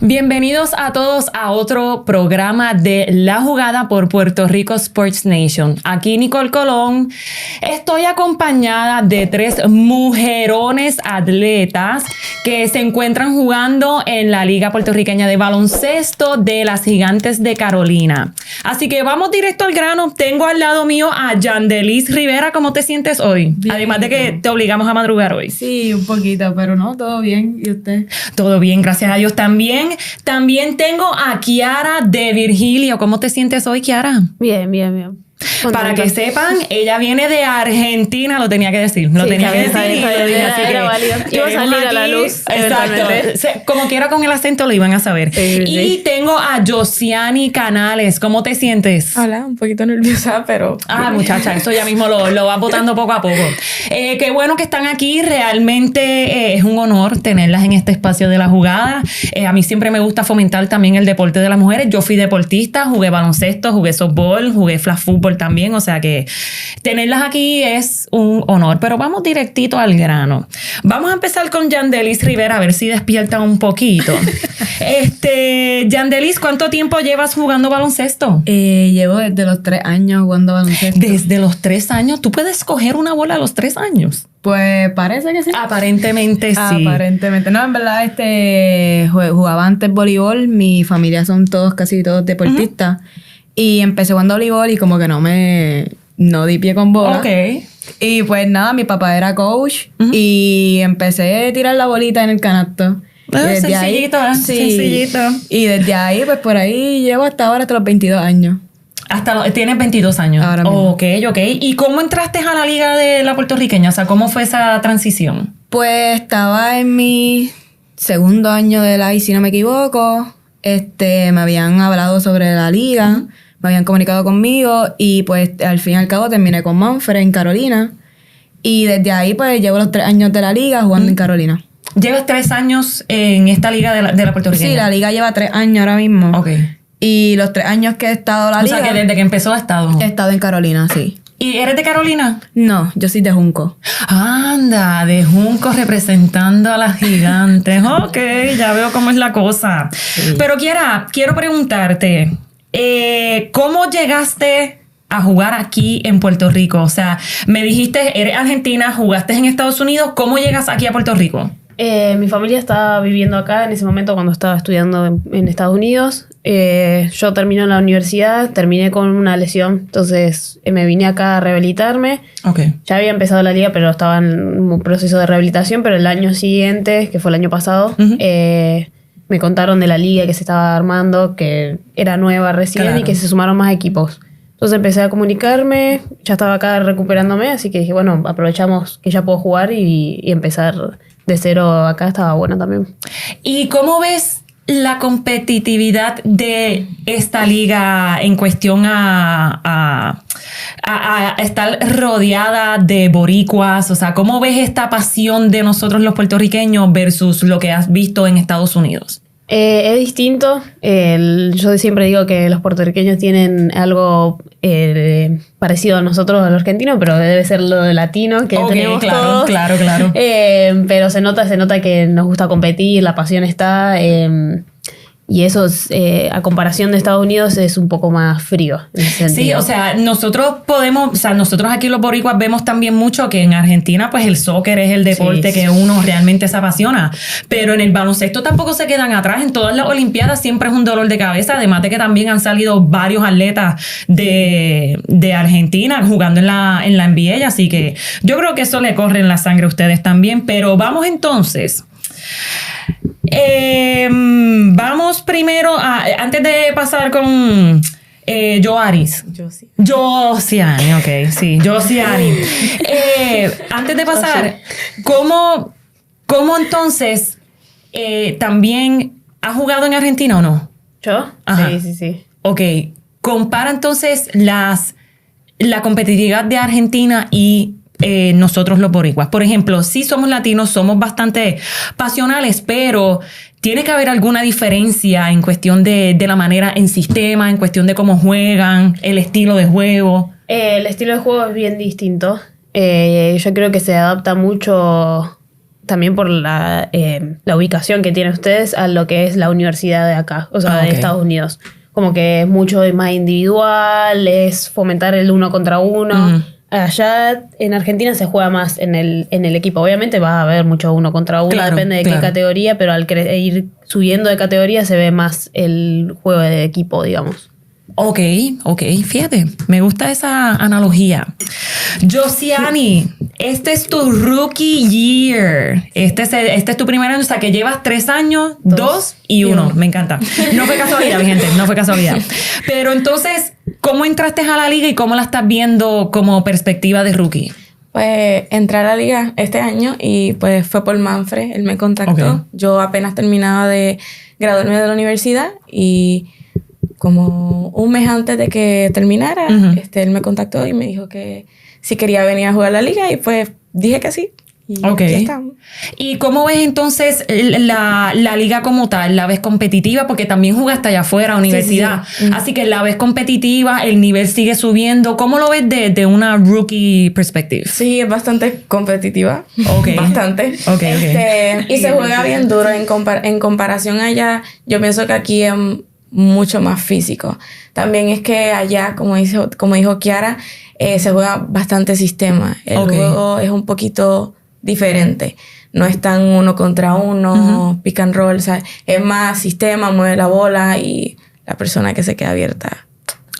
Bienvenidos a todos a otro programa de La Jugada por Puerto Rico Sports Nation. Aquí Nicole Colón. Estoy acompañada de 3 mujerones atletas que se encuentran jugando en la Liga Puertorriqueña de Baloncesto de las Gigantes de Carolina. Así que vamos directo al grano. Tengo al lado mío a Yandelis Rivera. ¿Cómo te sientes hoy? Bien. Además de que te obligamos a madrugar hoy. Sí, un poquito, pero no, todo bien. ¿Y usted? Todo bien, gracias a Dios también. También tengo a Kiara de Virgilio. ¿Cómo te sientes hoy, Kiara? Bien, bien, bien. Contenta. Para que sepan, ella viene de Argentina, lo tenía que decir. Lo Sí, tenía que está decir. bien, Y lo dije, así era que válido. Iba a tenemos salir a la aquí- luz, Exacto. eventualmente. Como quiera con el acento lo iban a saber. Sí, sí. Y tengo a Josiani Canales. ¿Cómo te sientes? Hola, un poquito nerviosa, pero... Muchacha, eso ya mismo lo vas botando poco a poco. Qué bueno que están aquí. Realmente es un honor tenerlas en este espacio de La Jugada. A mí siempre me gusta fomentar también el deporte de las mujeres. Yo fui deportista, jugué baloncesto, jugué softball, jugué flag football también. O sea que tenerlas aquí es un honor. Pero vamos directito al grano. Vamos a empezar con Yandelis Rivera, a ver si despierta un poquito. Yandelis, ¿cuánto tiempo llevas jugando baloncesto? Llevo desde los 3 años jugando baloncesto. Desde los 3 años. ¿Tú puedes coger una bola a los 3 años? Pues parece que sí. Aparentemente sí. Aparentemente. No, en verdad, jugaba antes voleibol. Mi familia son casi todos deportistas. Y empecé jugando voleibol y como que no di pie con bola. Ok. Y pues nada, mi papá era coach y empecé a tirar la bolita en el canasto. Y desde Sencillito, sencillito. Y desde ahí, pues por ahí llevo hasta ahora, hasta los 22 años. Tienes 22 años. Ahora mismo. Ok. ¿Y cómo entraste a la liga de la puertorriqueña? O sea, ¿cómo fue esa transición? Pues estaba en mi segundo año de la I, si no me equivoco. Me habían hablado sobre la liga, me habían comunicado conmigo y pues al fin y al cabo terminé con Manfred en Carolina. Y desde ahí pues llevo los 3 años de la liga jugando en Carolina. ¿Llevas 3 años en esta liga de la puertorriqueña? Sí, la liga lleva 3 años ahora mismo. Ok. Y los 3 años que he estado en la O liga, sea, que desde que empezó ha estado. he estado en Carolina, sí. ¿Y eres de Carolina? No, yo soy de Junco. Anda, de Junco representando a las Gigantes. Ok, ya veo cómo es la cosa. Sí. Pero quiero preguntarte, ¿cómo llegaste a jugar aquí en Puerto Rico? O sea, me dijiste, eres argentina, jugaste en Estados Unidos. ¿Cómo llegas aquí a Puerto Rico? Mi familia estaba viviendo acá en ese momento cuando estaba estudiando en Estados Unidos. Yo terminé la universidad, terminé con una lesión, entonces me vine acá a rehabilitarme. Ok. Ya había empezado la liga, pero estaba en un proceso de rehabilitación, pero el año siguiente, que fue el año pasado, me contaron de la liga que se estaba armando, que era nueva recién Claro. y que se sumaron más equipos. Entonces empecé a comunicarme, ya estaba acá recuperándome, así que dije, bueno, aprovechamos que ya puedo jugar y empezar de cero acá, estaba bueno también. ¿Y cómo ves la competitividad de esta liga en cuestión a estar rodeada de boricuas? O sea, ¿cómo ves esta pasión de nosotros los puertorriqueños versus lo que has visto en Estados Unidos? Es distinto. Yo siempre digo que los puertorriqueños tienen algo parecido a nosotros, a los argentinos, pero debe ser lo de latino que Ok, tenemos claro, todos. claro. Pero se nota que nos gusta competir, la pasión está. Y eso, a comparación de Estados Unidos, es un poco más frío. En ese Sí, sentido. o sea, nosotros aquí los boricuas vemos también mucho que en Argentina pues el soccer es el deporte Sí. que uno realmente se apasiona, pero en el baloncesto tampoco se quedan atrás. En todas las olimpiadas siempre es un dolor de cabeza, además de que también han salido varios atletas de Argentina jugando en la NBA, así que yo creo que eso le corre en la sangre a ustedes también. Pero vamos entonces... vamos primero antes de pasar con Joaris. Josiani, ok, sí, Josiani. Antes de pasar, ¿cómo entonces también has jugado en Argentina o no? ¿Yo? Ajá. Sí. Ok, compara entonces la competitividad de Argentina y nosotros los boricuas. Por ejemplo, sí somos latinos, somos bastante pasionales, pero tiene que haber alguna diferencia en cuestión de la manera en sistema, en cuestión de cómo juegan, el estilo de juego. El estilo de juego es bien distinto. Yo creo que se adapta mucho también por la ubicación que tienen ustedes a lo que es la universidad de acá, o sea, de Estados Unidos. Como que es mucho más individual, es fomentar el uno contra uno. Allá en Argentina se juega más en el equipo. Obviamente va a haber mucho uno contra uno, Claro, depende de qué categoría, pero al ir subiendo de categoría se ve más el juego de equipo, digamos. Ok, fíjate, me gusta esa analogía. Josiani, este es tu rookie year. Este es tu primer año, o sea que llevas 3 años, 2 y 1. Me encanta. No fue casualidad, mi gente, no fue casualidad. Pero entonces, ¿cómo entraste a la liga y cómo la estás viendo como perspectiva de rookie? Pues entré a la liga este año y pues fue por Manfred, él me contactó. Ok. Yo apenas terminaba de graduarme de la universidad y como un mes antes de que terminara, él me contactó y me dijo que si quería venir a jugar la liga y pues dije que sí. Y Ok. aquí estamos. ¿Y cómo ves entonces la liga como tal? ¿La ves competitiva? Porque también jugaste allá afuera, universidad. sí. Así que la ves competitiva, el nivel sigue subiendo. ¿Cómo lo ves de una rookie perspective? Sí, es bastante competitiva. Ok. Bastante. Ok. Y se juega bien duro en comparación allá. Yo pienso que aquí es mucho más físico. También es que allá, como dijo Kiara, se juega bastante sistema. El juego es un poquito diferente. No es tan uno contra uno, pick and roll. O sea, es más sistema, mueve la bola y la persona que se queda abierta.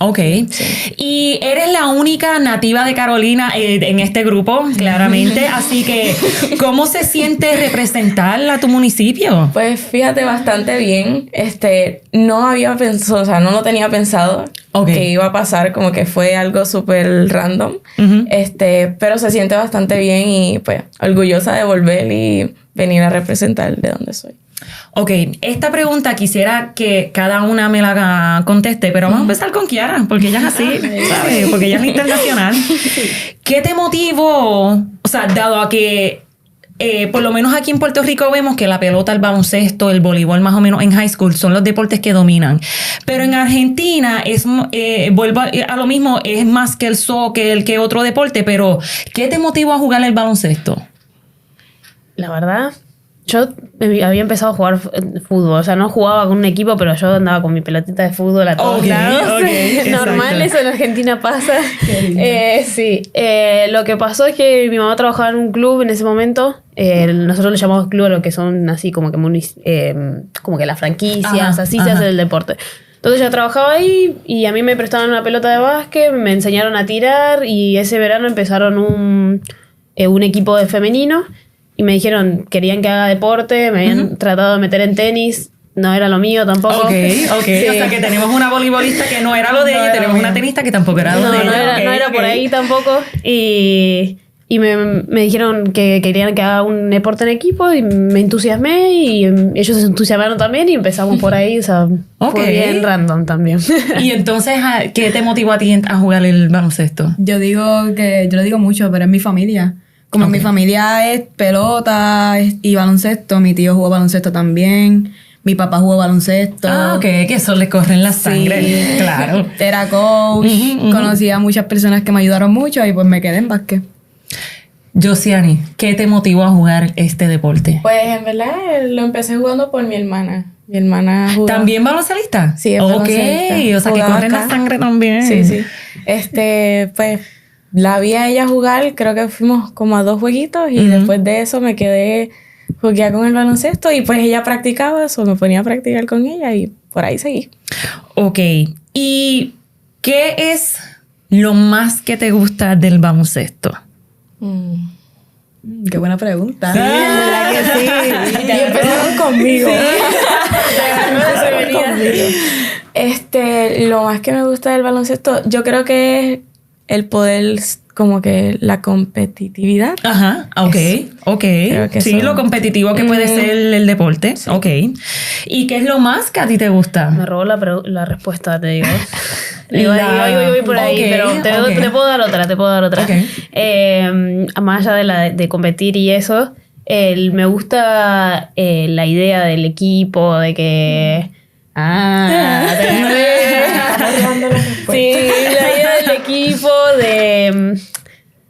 Ok. Sí. Y eres la única nativa de Carolina en este grupo, claramente. Así que, ¿cómo se siente representar a tu municipio? Pues fíjate, bastante bien. No había pensado, o sea, no lo tenía pensado que iba a pasar, como que fue algo súper random. Pero se siente bastante bien y pues orgullosa de volver y venir a representar de donde soy. Ok, esta pregunta quisiera que cada una me la conteste, pero vamos a empezar con Kiara, porque ella es así, ¿sabes? Porque ella es internacional. ¿Qué te motivó? O sea, dado a que por lo menos aquí en Puerto Rico vemos que la pelota, el baloncesto, el voleibol más o menos en high school son los deportes que dominan. Pero en Argentina vuelvo a lo mismo, es más que el soccer, que otro deporte, pero ¿qué te motivó a jugar el baloncesto? La verdad, yo había empezado a jugar fútbol, o sea, no jugaba con un equipo, pero yo andaba con mi pelotita de fútbol a todos lados. Normal, eso en Argentina pasa. Sí, lo que pasó es que mi mamá trabajaba en un club en ese momento. Nosotros le llamamos club a lo que son así como que las franquicias, así se hace el deporte. Entonces ella trabajaba ahí y a mí me prestaban una pelota de básquet, me enseñaron a tirar y ese verano empezaron un equipo de femenino. Y me dijeron, querían que haga deporte, me habían tratado de meter en tenis, no era lo mío tampoco. Ok. Sí. O sea que tenemos una voleibolista que no era lo de ella, tenemos una tenista que tampoco era lo de ella. No era por ahí tampoco. Y me dijeron que querían que haga un deporte en equipo y me entusiasmé y ellos se entusiasmaron también y empezamos por ahí, o sea, fue bien random también. Y entonces, ¿qué te motivó a ti a jugar el baloncesto? Yo lo digo mucho, pero es mi familia. Como mi familia es pelota y baloncesto, mi tío jugó baloncesto también, mi papá jugó baloncesto. Que eso le corre en la sangre. Sí. Claro. Era coach, conocí a muchas personas que me ayudaron mucho y pues me quedé en básquet. Josiani, ¿qué te motivó a jugar este deporte? Pues en verdad lo empecé jugando por mi hermana. Mi hermana jugó. ¿También baloncelista? Sí, es baloncelista. O sea, que corre en la sangre también. Sí. Pues la vi a ella jugar, creo que fuimos como a 2 jueguitos y después de eso me quedé, jugué con el baloncesto y pues ella practicaba eso, me ponía a practicar con ella y por ahí seguí. Ok, ¿y qué es lo más que te gusta del baloncesto? Qué buena pregunta. Sí, ¿verdad que sí? Y empezaron conmigo. Lo más que me gusta del baloncesto, yo creo que es el poder, como que la competitividad. Ajá, ok. Sí, lo competitivo que puede ser el deporte. Sí. Ok. ¿Y qué es lo más que a ti te gusta? Me robó la respuesta, te digo. Voy por ahí, pero te puedo dar otra. Okay. Más allá de competir y eso, me gusta la idea del equipo, de que... Sí, la idea del equipo,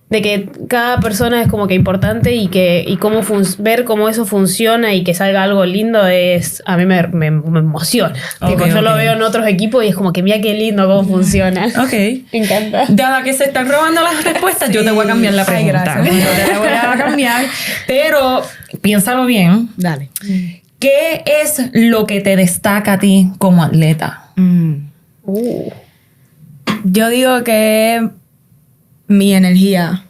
de que cada persona es como que importante y cómo ver cómo eso funciona y que salga algo lindo a mí me emociona. Tipo, yo lo veo en otros equipos y es como que mira qué lindo cómo funciona. Ok. Me encanta. Dada que se están robando las respuestas, yo te voy a cambiar la pregunta. Ay, gracias. Yo te la voy a cambiar, pero piénsalo bien. Dale. ¿Qué es lo que te destaca a ti como atleta? Yo digo que mi energía.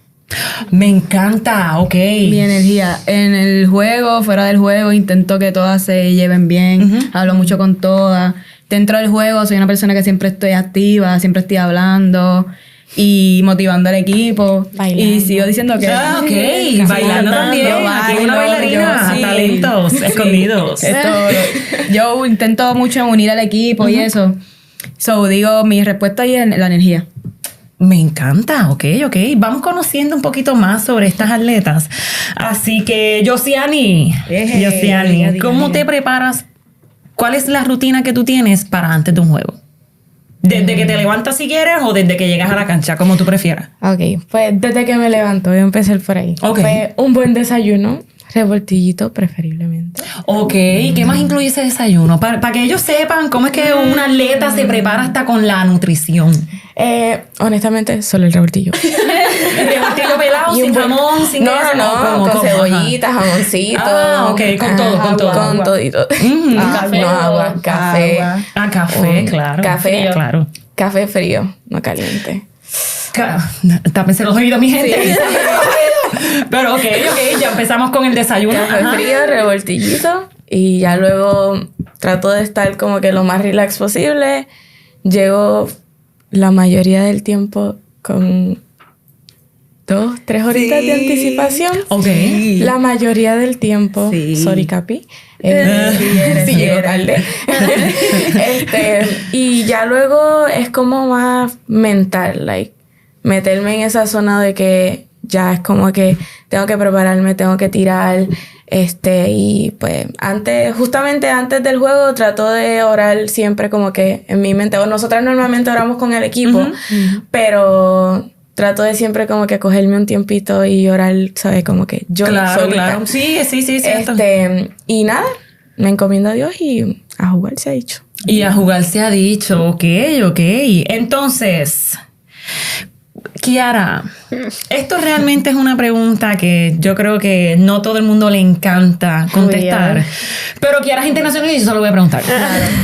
Me encanta, ok. Mi energía. En el juego, fuera del juego, intento que todas se lleven bien. Hablo mucho con todas. Dentro del juego soy una persona que siempre estoy activa, siempre estoy hablando y motivando al equipo. Bailando. Y sigo diciendo que... Ok. Bailando también. Aquí hay una bailarina. sí. Talentos escondidos. Yo intento mucho unir al equipo y eso. So, digo, mi respuesta ahí es la energía. Me encanta, ok. Vamos conociendo un poquito más sobre estas atletas. Así que, Josiani, ¿cómo te preparas? ¿Cuál es la rutina que tú tienes para antes de un juego? ¿Desde que te levantas si quieres o desde que llegas a la cancha, como tú prefieras? Ok, pues desde que me levanto, voy a empezar por ahí. Ok. Pues un buen desayuno, revoltillito preferiblemente. Ok, ¿qué más incluye ese desayuno? Para que ellos sepan cómo es que un atleta se prepara hasta con la nutrición. Honestamente, solo el revoltillo. Revoltillo pelado, Y un sin buen- jamón, sin no, queso. no, ¿cómo? con Ajá. cebollita, jamoncito. Ah, ok, con todo, con todo. Con todito. Café No, o agua, café. agua. Ah, café, claro. Café. Frío. Claro. Café frío, no caliente. Tápense los oídos, mi gente. Pero ok, ya empezamos con el desayuno. Café Ajá. frío, revoltillito. Y ya luego trato de estar como que lo más relax posible. Llego la mayoría del tiempo con 2, 3 horitas de anticipación. Ok. La mayoría del tiempo. Sí. Sorry, Capi. Sí, llego tarde. Y ya luego es como más mental, like, meterme en esa zona de que ya es como que tengo que prepararme, tengo que tirar. Y pues justamente antes del juego trato de orar siempre como que en mi mente. O nosotras normalmente oramos con el equipo, pero trato de siempre como que cogerme un tiempito y orar, ¿sabes? Como que yo Claro, solita. claro. Sí, cierto. Y nada, me encomiendo a Dios y a jugar se ha dicho. Y a jugar se ha dicho, ok. Entonces, Kiara, esto realmente es una pregunta que yo creo que no todo el mundo le encanta contestar. Bien. Pero Kiara es internacional y yo se lo voy a preguntar.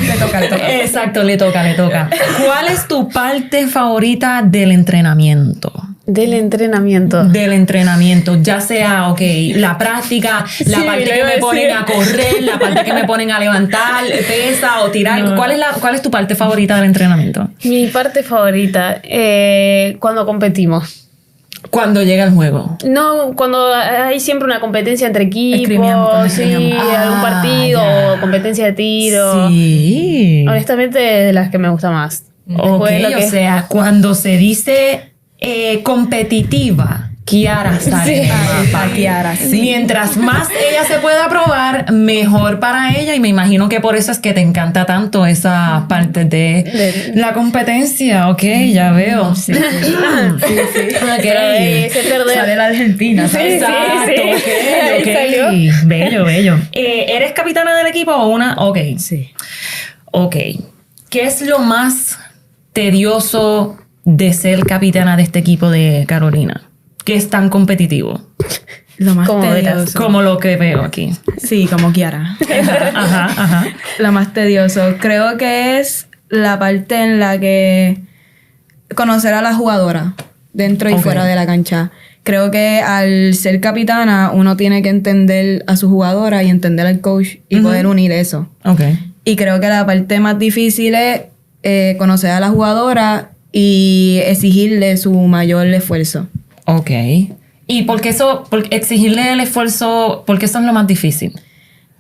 Le toca. Exacto, le toca. ¿Cuál es tu parte favorita del entrenamiento? Del entrenamiento. Del entrenamiento, ya sea, ok, la práctica, la Sí, parte lo que iba a me ponen decir. a correr, la parte que me ponen a levantar pesa o tirar. No. ¿Cuál es tu parte favorita del entrenamiento? Mi parte favorita, cuando competimos. Cuando llega el juego. No, cuando hay siempre una competencia entre Escribíamos, cuando equipos, sí, escribíamos. algún partido, ya. o competencia de tiro. Sí. Honestamente, de las que me gusta más. Ok, Después lo que- o sea, cuando se dice competitiva, Kiara sale del mapa. Kiara, sí. Mientras más ella se pueda probar, mejor para ella. Y me imagino que por eso es que te encanta tanto esa parte de la competencia. Ok, ya veo. Sí. Pero ese perder. Sale la Argentina. Sí, Exacto, sí. Ahí ok. salió. Bello. ¿Eres capitana del equipo o una? Ok. Sí. Ok. ¿Qué es lo más tedioso de ser capitana de este equipo de Carolina? Que es tan competitivo. Lo más ¿Cómo verás? tedioso. Como lo que veo aquí. Sí, como Kiara. Ajá. Lo más tedioso. Creo que es la parte en la que conocer a la jugadora dentro y Ok. fuera de la cancha. Creo que al ser capitana uno tiene que entender a su jugadora y entender al coach y poder unir eso. Ok. Y creo que la parte más difícil es conocer a la jugadora y exigirle su mayor esfuerzo. Ok. ¿Y por qué exigirle el esfuerzo, por qué eso es lo más difícil?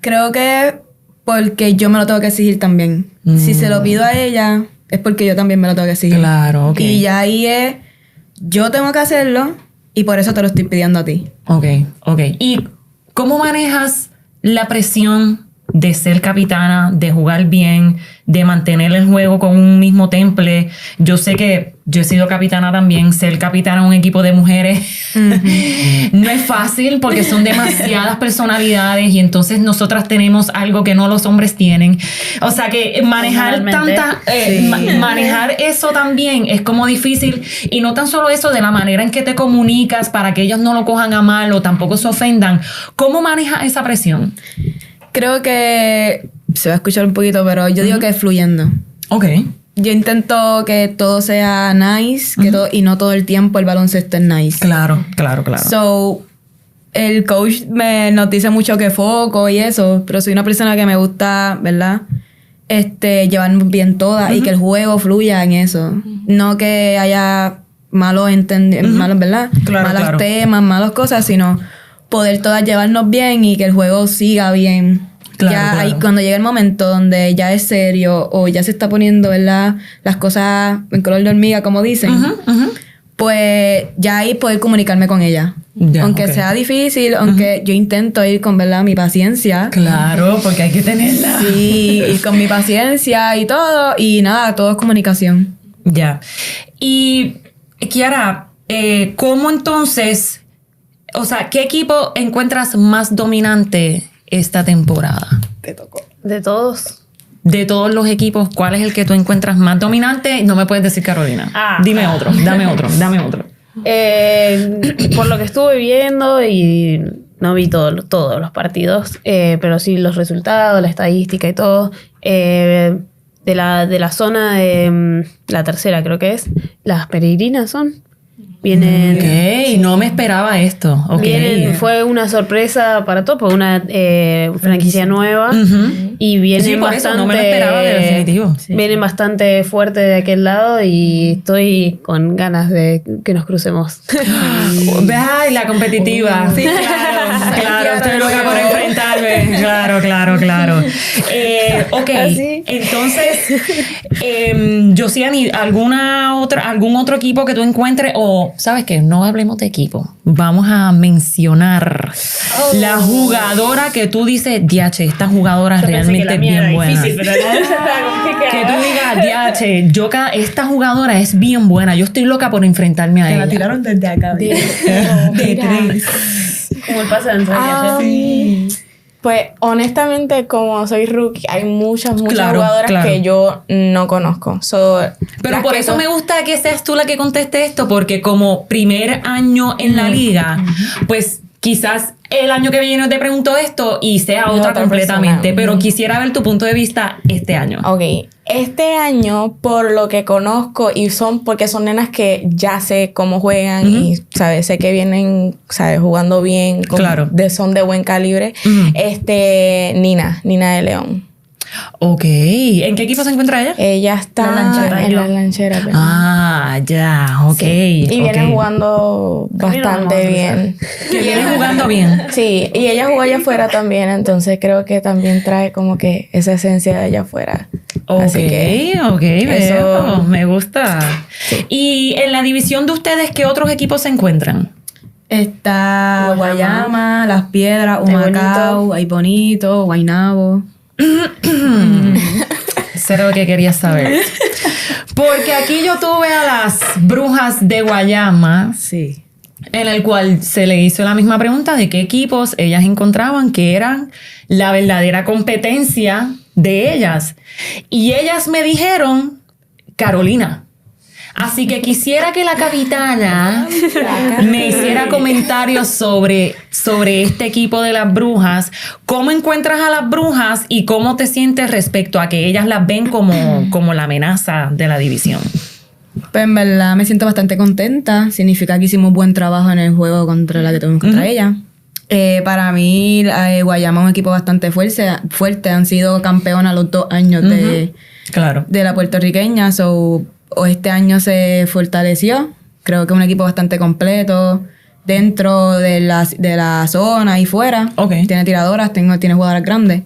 Creo que porque yo me lo tengo que exigir también. Si se lo pido a ella, es porque yo también me lo tengo que exigir. Claro, ok. Y ya ahí es, yo tengo que hacerlo y por eso te lo estoy pidiendo a ti. Ok. ¿Y cómo manejas la presión de ser capitana, de jugar bien, de mantener el juego con un mismo temple? Yo sé que yo he sido capitana también. Ser capitana de un equipo de mujeres no es fácil porque son demasiadas personalidades y entonces nosotras tenemos algo que no los hombres tienen. O sea que manejar manejar eso también es como difícil, y no tan solo eso, de la manera en que te comunicas para que ellos no lo cojan a mal o tampoco se ofendan. ¿Cómo manejas esa presión? Creo que se va a escuchar un poquito, pero yo digo que es fluyendo. Ok. Yo intento que todo sea nice, que todo, y no todo el tiempo el baloncesto es nice. Claro. So, el coach nos dice mucho que foco y eso, pero soy una persona que me gusta, ¿verdad? Llevarnos bien todas y que el juego fluya en eso. No que haya malos, ¿verdad? Malos temas, malas cosas, sino poder todas llevarnos bien y que el juego siga bien. Ahí, cuando llega el momento donde ya es serio o ya se está poniendo, ¿verdad?, las cosas en color de hormiga, como dicen, pues ya ahí poder comunicarme con ella. Aunque sea difícil, aunque yo intento ir con, ¿verdad?, mi paciencia. Claro, porque hay que tenerla. Sí, y con mi paciencia y todo, y nada, todo es comunicación. Ya. Y, Kiara, ¿cómo entonces, o sea, qué equipo encuentras más dominante esta temporada? Te tocó. De todos. De todos los equipos, ¿cuál es el que tú encuentras más dominante? No me puedes decir Carolina. Dame otro. Por lo que estuve viendo, y no vi todos los partidos, pero sí los resultados, la estadística y todo, de la zona de la tercera, creo que es, las peregrinas son. Vienen. Ok, no me esperaba esto. Okay. Fue una sorpresa para todos, porque una franquicia nueva. Y vienen sí, por bastante. Eso no me lo esperaba, de definitivo. Sí. Vienen bastante fuerte de aquel lado y estoy con ganas de que nos crucemos. Ay, la competitiva. Sí, claro, estoy loca por enfrentarme. Claro. Ok, entonces, Josiani, ¿algún otro equipo que tú encuentres? O, ¿sabes qué? No hablemos de equipo. Vamos a mencionar la jugadora que tú dices, diache, esta jugadora realmente es bien buena. Difícil, pero que tú digas, diache, esta jugadora es bien buena. Yo estoy loca por enfrentarme a ella. La tiraron desde acá. De tres. Como el pase de Antonio. Sí. Pues honestamente, como soy rookie, hay muchas jugadoras que yo no conozco. Pero por eso me gusta que seas tú la que conteste esto, porque como primer año en la liga, pues quizás el año que viene te pregunto esto y sea otra completamente, pero quisiera ver tu punto de vista este año. Ok, este año, por lo que conozco, y porque son nenas que ya sé cómo juegan y, ¿sabes? Sé que vienen, ¿sabes? Jugando bien, son de buen calibre. Nina de León. Ok. ¿En qué equipo se encuentra ella? Ella está en la lanchera. Ya, ok. Sí. Y viene jugando bastante bien. Que viene jugando bien. Sí, y ella jugó allá afuera también, entonces creo que también trae como que esa esencia de allá afuera. Así que eso me gusta. Sí. Y en la división de ustedes, ¿qué otros equipos se encuentran? Está Guayama, Las Piedras, Humacao, Ay Bonito, Guaynabo. Sé lo que querías saber. Porque aquí yo tuve a las Brujas de Guayama. Sí. En el cual se le hizo la misma pregunta de qué equipos ellas encontraban que eran la verdadera competencia de ellas. Y ellas me dijeron Carolina. Así que quisiera que la capitana me hiciera comentarios sobre este equipo de las Brujas. ¿Cómo encuentras a las Brujas y cómo te sientes respecto a que ellas las ven como la amenaza de la división? Pues en verdad me siento bastante contenta. Significa que hicimos buen trabajo en el juego contra la que tuvimos contra ella. Para mí, Guayama es un equipo bastante fuerte. Han sido campeonas los 2 años de la puertorriqueña. Este año se fortaleció. Creo que es un equipo bastante completo dentro de la zona y fuera. Okay. Tiene tiradoras, tiene jugadoras grandes.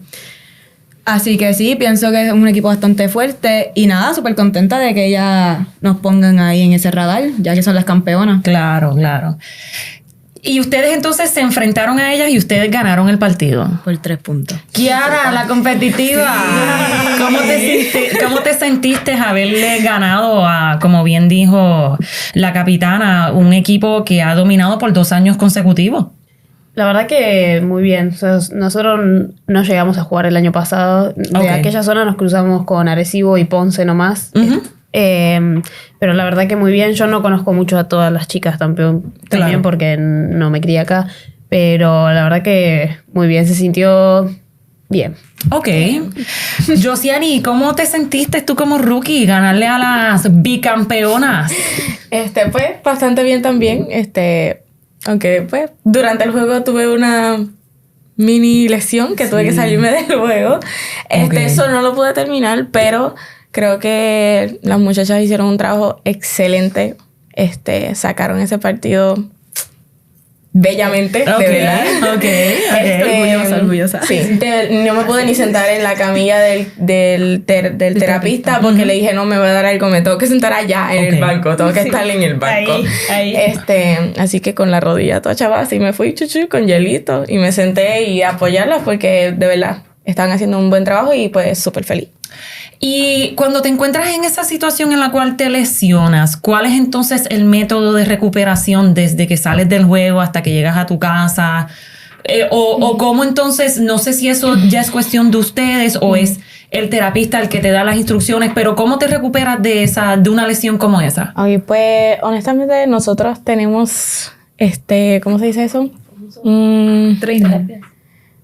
Así que sí, pienso que es un equipo bastante fuerte. Y nada, súper contenta de que ellas nos pongan ahí en ese radar, ya que son las campeonas. Claro. Y ustedes entonces se enfrentaron a ellas y ustedes ganaron el partido. Por 3 puntos. Kiara, la competitiva. ¿Cómo te sentiste haberle ganado a, como bien dijo la capitana, un equipo que ha dominado por 2 años consecutivos? La verdad que muy bien. O sea, nosotros no llegamos a jugar el año pasado. De aquella zona nos cruzamos con Arecibo y Ponce nomás. Uh-huh. Pero la verdad que muy bien. Yo no conozco mucho a todas las chicas también porque no me crié acá. Pero la verdad que muy bien. Se sintió bien. Ok. Josiani, ¿cómo te sentiste tú como rookie ganarle a las bicampeonas? Pues bastante bien también. Aunque pues durante el juego tuve una mini lesión que tuve que salirme del juego. Eso no lo pude terminar, pero creo que las muchachas hicieron un trabajo excelente. Sacaron ese partido bellamente, de verdad. Orgullosa. Sí, no me pude ni sentar en la camilla del terapista porque le dije, no, me va a dar algo, me tengo que sentar allá en el banco, tengo que estar en el banco. Ahí. Así que con la rodilla toda chava, así me fui con hielito y me senté y a apoyarlas porque de verdad estaban haciendo un buen trabajo y pues súper feliz. Y cuando te encuentras en esa situación en la cual te lesionas, ¿cuál es entonces el método de recuperación desde que sales del juego hasta que llegas a tu casa? O cómo entonces, no sé si eso ya es cuestión de ustedes o es el terapista el que te da las instrucciones, pero ¿cómo te recuperas de una lesión como esa? Ok, pues honestamente nosotros tenemos, ¿cómo se dice eso? Trainer.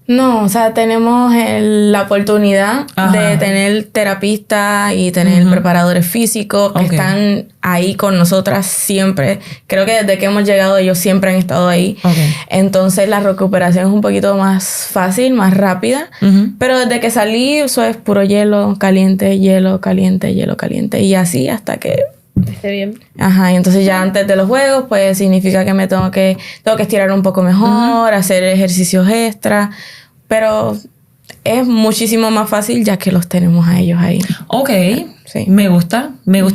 No, o sea, tenemos la oportunidad de tener terapistas y tener preparadores físicos que están ahí con nosotras siempre. Creo que desde que hemos llegado ellos siempre han estado ahí. Entonces la recuperación es un poquito más fácil, más rápida. Pero desde que salí eso es puro hielo, caliente, hielo, caliente, hielo, caliente. Y así hasta que esté bien. Y entonces ya antes de los juegos, pues significa que me tengo que estirar un poco mejor, hacer ejercicios extra, pero es muchísimo más fácil ya que los tenemos a ellos ahí. Ok, sí. Me gusta.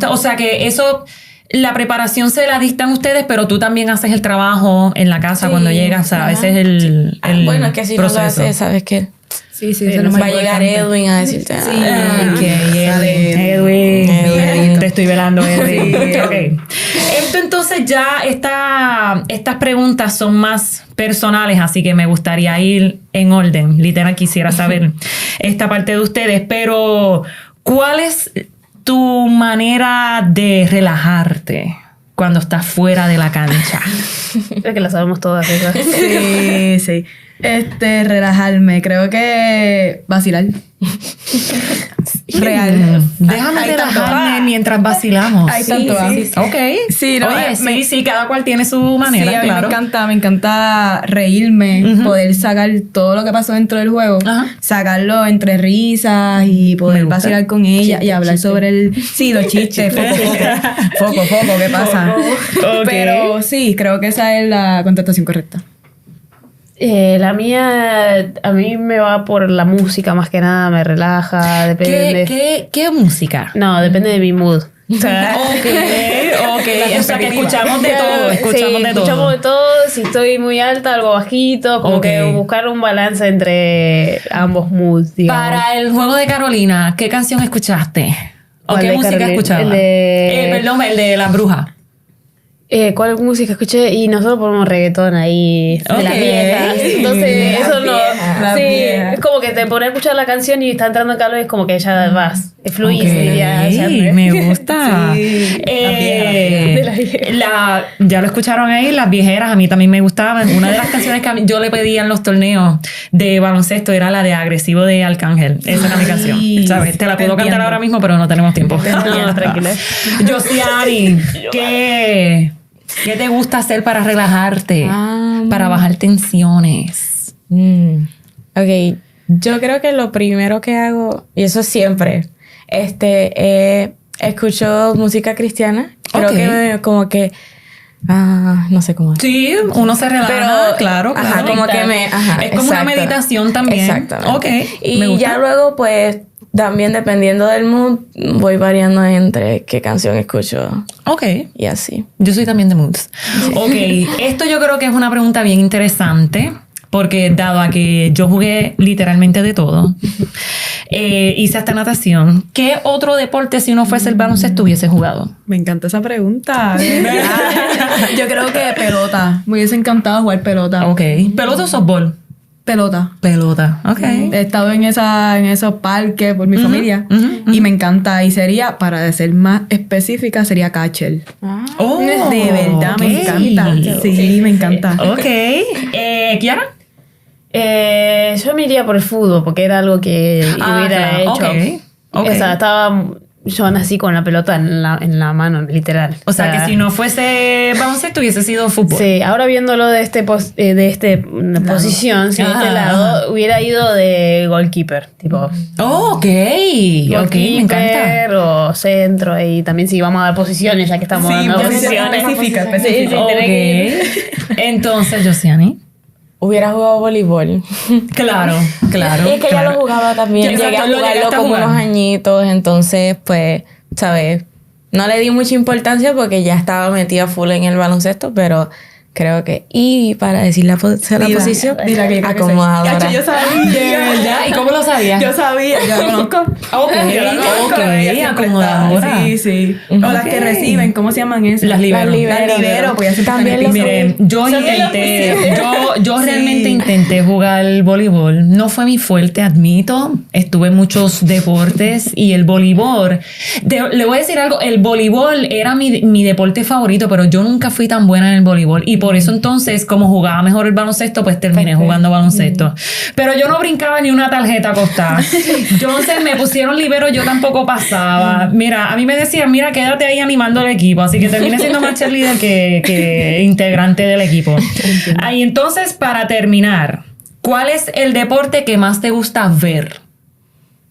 O sea que eso, la preparación se la dictan ustedes, pero tú también haces el trabajo en la casa cuando llegas, o sea, ese es el bueno, es que si proceso. No lo haces, ¿sabes qué? Sí, eso es lo más va a llegar Edwin a decirte. Edwin, te estoy velando, Edwin. Okay. Esto entonces ya estas preguntas son más personales, así que me gustaría ir en orden. Literal, quisiera saber esta parte de ustedes, pero ¿cuál es tu manera de relajarte cuando estás fuera de la cancha? Creo que la sabemos todas esas. Sí. Relajarme, creo que vacilar. Real. Déjame relajarme mientras vacilamos. Hay tanto. Sí. Ok. Sí, no, Oye, sí, cada cual tiene su manera, sí, a mí claro. me encanta reírme, poder sacar todo lo que pasó dentro del juego, sacarlo entre risas y poder vacilar con ella y hablar sobre los chistes, foco, ¿qué pasa? Okay. Pero sí, creo que esa es la contestación correcta. La mía, a mí me va por la música más que nada, me relaja, depende. ¿Qué música? No, depende de mi mood. Ok. O sea que escuchamos de todo, escuchamos de todo. Si estoy muy alta, algo bajito, como que buscar un balance entre ambos moods, digamos. Para el juego de Carolina, ¿qué canción escuchaste? ¿O qué música escuchabas? Perdón, el de La Bruja. ¿Cuál música escuché? Y nosotros ponemos reggaetón ahí de las viejas. Entonces, eso no. Sí, es como que te pones a escuchar la canción y está entrando en calor, es como que ya vas, fluís, diría. Me gusta. Sí. De las viejas. Ya lo escucharon ahí, las viejeras, a mí también me gustaban. Una de las canciones que yo le pedía en los torneos de baloncesto era la de Agresivo de Arcángel. Esa era mi canción. ¿Sabes? Te la puedo cantar ahora mismo, pero no tenemos tiempo. No, tranquila. Josiani, ¿qué te gusta hacer para relajarte? Para bajar tensiones. Ok, yo creo que lo primero que hago, y eso siempre, escucho música cristiana. Creo que como que no sé cómo. Sí, uno se relaja, pero, claro. Como que es como una meditación también. Exactamente. Ok, y ya luego pues también dependiendo del mood, voy variando entre qué canción escucho Ok. y así. Yo soy también de moods. Ok, esto yo creo que es una pregunta bien interesante. Porque dado a que yo jugué literalmente de todo, hice hasta natación, ¿qué otro deporte si no fuese el baloncesto hubiese jugado? Me encanta esa pregunta. Yo creo que pelota. Me hubiese encantado jugar pelota. Ok. ¿Pelota o softball? Pelota. Pelota. Ok. He estado en esos parques por mi familia y me encanta. Y sería, para ser más específica, sería catcher. Oh, De verdad, me ok. encanta. Sí, me encanta. Ok. ¿Kiara? Yo me iría por el fútbol porque era algo que hubiera claro. hecho. Ok. O sea, yo nací con la pelota en la mano, literal. O sea, que si no fuese baloncesto hubiese sido fútbol. Sí, ahora viéndolo de posición, sí, de este lado, hubiera ido de goalkeeper, tipo. Oh, ok. Ok, me encanta. Goalkeeper o centro, y también si vamos a dar posiciones, ya que estamos dando posiciones. específica. Sí, sí, tenés que ir. Ok. Entonces, Josiani. Hubiera jugado voleibol. Claro. Y es que ya lo jugaba también. Exacto, Llegué a lo jugarlo llegaste a como jugar. unos añitos, entonces, pues, ¿sabes? No le di mucha importancia porque ya estaba metida full en el baloncesto, pero creo que... Y para decir la posición, Dila que yo creo que sé. acomodadora. Yacho, yo sabía. ¿De verdad? ¿Y cómo lo sabías? Yo sabía, yo la conozco. Ok, Yo la conozco, ok, ella siempre acomodadora. está. Sí, sí. O las que reciben, ¿cómo se llaman esas? Las libero. Las libero, pues ya siempre También están en lo el Miren, yo intenté, yo Sí. realmente intenté jugar voleibol. No fue mi fuerte, admito. Estuve en muchos deportes y el voleibol, le voy a decir algo, el voleibol era mi deporte favorito, pero yo nunca fui tan buena en el voleibol y por eso entonces, como jugaba mejor el baloncesto, pues terminé jugando baloncesto. Pero yo no brincaba ni una tarjeta acostada. Entonces me pusieron libero, yo tampoco pasaba. Mira, a mí me decían, mira, quédate ahí animando al equipo, así que terminé siendo más cheerleader que integrante del equipo. Ahí entonces, para terminar, ¿cuál es el deporte que más te gusta ver?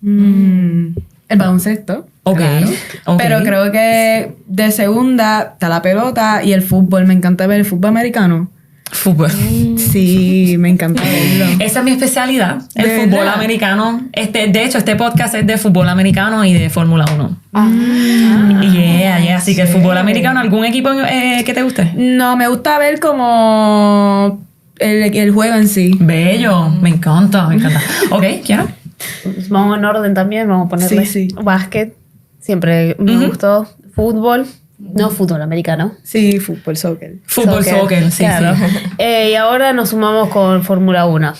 El baloncesto. Ok, Claro. ok. Pero creo que de segunda está la pelota y el fútbol. Me encanta ver el fútbol americano. Fútbol. Sí, me encanta verlo. Esa es mi especialidad, el ¿De fútbol verdad? americano. De hecho, este podcast es de fútbol americano y de Fórmula 1. Yeah. Así que el fútbol americano, ¿algún equipo que te guste? No, me gusta ver como el juego en sí. Bello, me encanta. Ok, Kiara. Vamos en orden también, vamos a ponerle Sí, sí. básquet. Siempre me gustó. Fútbol. No fútbol americano. Sí, fútbol, soccer. Fútbol, soccer, sí, claro. sí. Y ahora nos sumamos con Fórmula 1.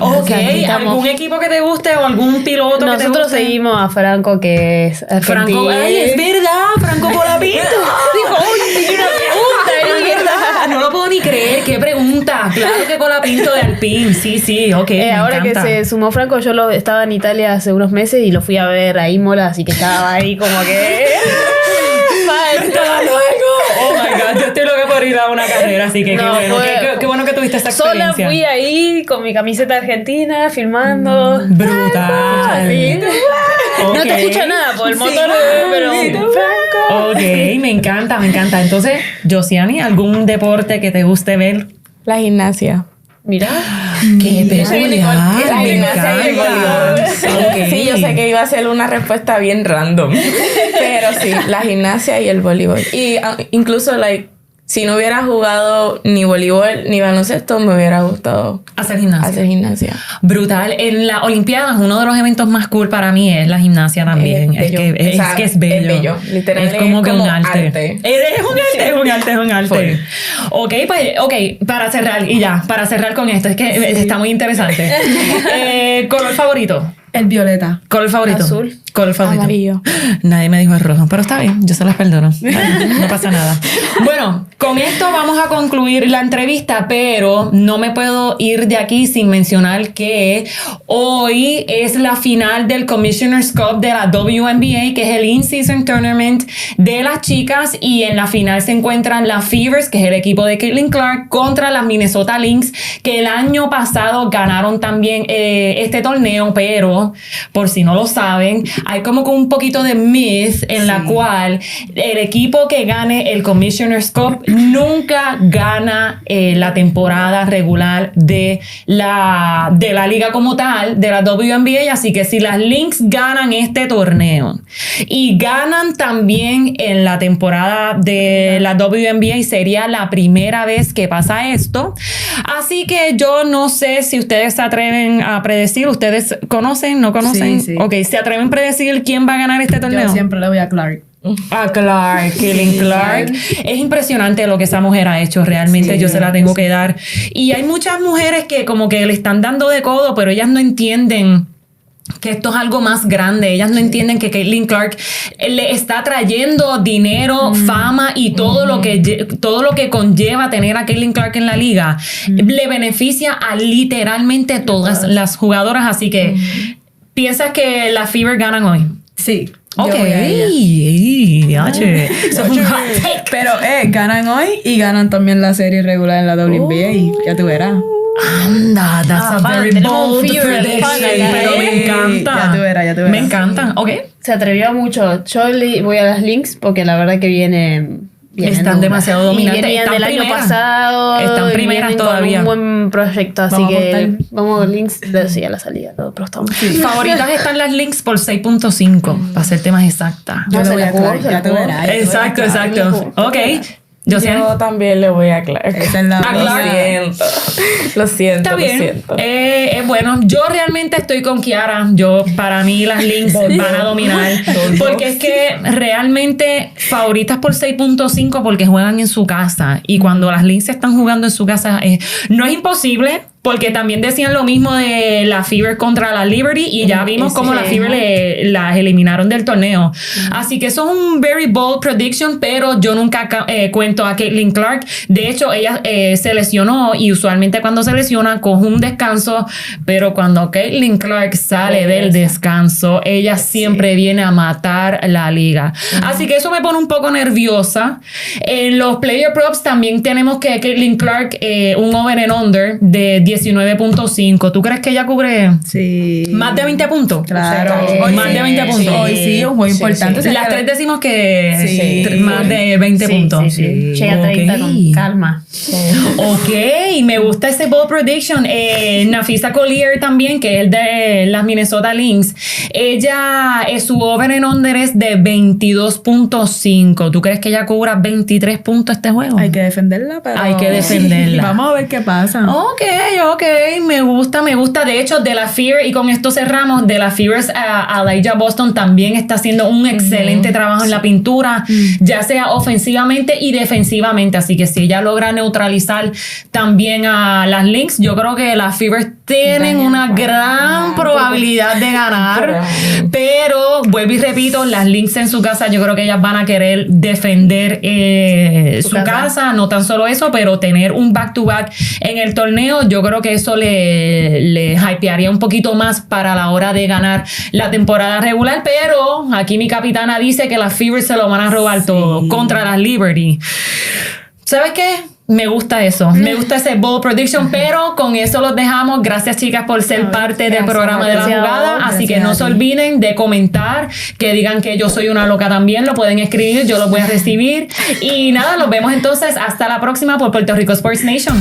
Ok, O sea, estamos- ¿algún equipo que te guste o algún piloto que te Nosotros guste? seguimos a Franco, que es argentino. Franco, ay, es verdad, Franco Colapinto. Dijo, oye, tenía una pregunta, es verdad. No lo puedo ni creer, qué pregunta. Claro que Colapinto de Alpine, sí, ok, me Ahora encanta. que se sumó Franco, yo estaba en Italia hace unos meses y lo fui a ver a Imola, así que estaba ahí como que... ¡Estaba luego! Oh my God, yo estoy loca por ir a una carrera, así que No, qué bueno, qué bueno que tuviste esa Sola experiencia. fui ahí con mi camiseta argentina, filmando. Brutal. Así. Ok. No te escucha nada por el motor, pero... Franco. Ok, me encanta. Entonces, Josiani, ¿algún deporte que te guste ver? La gimnasia. Mira. ¡Qué peculiar! La Me gimnasia y el encanta. voleibol. Ok. Sí, yo sé que iba a ser una respuesta bien random. Pero sí, la gimnasia y el voleibol. Y incluso, si no hubiera jugado ni voleibol ni baloncesto, me hubiera gustado Hacer gimnasia. hacer gimnasia. Brutal. En las Olimpiadas, uno de los eventos más cool para mí es la gimnasia también. Es bello. que O sea, es bello. es bello. Literal, es como es que como un arte. arte. Es un arte. Ok, pues, para cerrar, y ya, para cerrar con esto, es que está muy interesante. ¿Color favorito? El violeta. ¿Color favorito? Azul. ¿Color favorito? Amarillo. Nadie me dijo el rojo, pero está bien, yo se las perdono. No pasa nada. Bueno, con esto vamos a concluir la entrevista, pero no me puedo ir de aquí sin mencionar que hoy es la final del Commissioner's Cup de la WNBA, que es el In-Season Tournament de las chicas, y en la final se encuentran las Fevers, que es el equipo de Caitlin Clark, contra las Minnesota Lynx, que el año pasado ganaron también este torneo, pero por si no lo saben, hay como que un poquito de myth en la cual el equipo que gane el Commissioner's Cup nunca gana la temporada regular de la liga como tal, de la WNBA. Así que si las Lynx ganan este torneo y ganan también en la temporada de la WNBA, sería la primera vez que pasa esto. Así que yo no sé si ustedes se atreven a predecir. ¿Ustedes conocen? ¿No conocen? Sí. Ok, ¿se atreven a predecir quién va a ganar este torneo? Yo siempre le voy a Clark. A Clark, Caitlin Clark. Es impresionante lo que esa mujer ha hecho, realmente yo se la tengo que dar. Y hay muchas mujeres que como que le están dando de codo, pero ellas no entienden que esto es algo más grande. Ellas no entienden que Caitlin Clark le está trayendo dinero, fama y todo lo que conlleva tener a Caitlin Clark en la liga. Le beneficia a literalmente todas las jugadoras. Así que ¿piensas que las Fever ganan hoy? Sí. Ok. Yo voy a ella. Eso es un hot take. Pero ganan hoy y ganan también la serie regular en la WNBA. Ya tú verás. Anda, that's a very tenemos bold un Fever fan prediction. acá, Pero me encanta. Ya tú verás. Me encantan. Ok. Se atrevió mucho. Yo voy a las Lynx porque la verdad que vienen Están duras. demasiado dominantes. Y venían Están del año primeras. pasado. Están y primeras vienen todavía. Con un buen proyecto, así Vamos a que apostar. vamos Lynx. Sí, a la salida, todo, pero estamos. Favoritas están las Lynx por 6.5, para ser más exacta. Yo se le voy la a jugó, Clark. se la Ya tú jugó. verás. Exacto, exacto. Ok. Yo sé. Yo también le voy a Clark. Esa es la A Clark. Lo siento, Está bien. lo siento. Bueno, yo realmente estoy con Kiara. Para mí las Lynx van a dominar. Porque es que realmente favoritas por 6.5 porque juegan en su casa. Y cuando las Lynx están jugando en su casa, no es imposible. Porque también decían lo mismo de la Fever contra la Liberty y ya vimos cómo la Fever las eliminaron del torneo. Así que eso es un very bold prediction, pero yo nunca cuento a Caitlin Clark. De hecho, ella se lesionó y usualmente cuando se lesiona coge un descanso, pero cuando Caitlin Clark sale del descanso, ella siempre viene a matar la liga. Así que eso me pone un poco nerviosa. En los player props también tenemos que Caitlin Clark un over and under de 19.5. ¿Tú crees que ella cubre más de 20 puntos? Claro. Hoy más de 20 puntos. Hoy sí, es muy importante. Las tres decimos que Sí. más de 20 puntos. Llega a 30 con calma. Ok, me gusta ese bold prediction. Nafisa Collier también, que es el de las Minnesota Lynx. Ella, su over and under es de 22.5. ¿Tú crees que ella cubra 23 puntos este juego? Hay que defenderla, pero... Hay que defenderla. Vamos a ver qué pasa. Ok, me gusta. De hecho, de la Fever, y con esto cerramos, de la Fevers a Elijah Boston también está haciendo un excelente trabajo en la pintura, ya sea ofensivamente y defensivamente. Así que si ella logra neutralizar también a las Lynx, yo creo que las Fevers tienen una gran probabilidad de ganar. Pero, vuelvo y repito, las Lynx en su casa, yo creo que ellas van a querer defender su casa. No tan solo eso, pero tener un back-to-back en el torneo, yo creo que eso le hypearía un poquito más para la hora de ganar la temporada regular, pero aquí mi capitana dice que las Fever se lo van a robar todo contra las Liberty. ¿Sabes qué? Me gusta eso. Me gusta ese bold prediction, pero con eso los dejamos. Gracias, chicas, por ser parte del programa de la jugada. Así que no se olviden de comentar, que digan que yo soy una loca también. Lo pueden escribir, yo lo voy a recibir. Y nada, los vemos entonces hasta la próxima por Puerto Rico Sports Nation.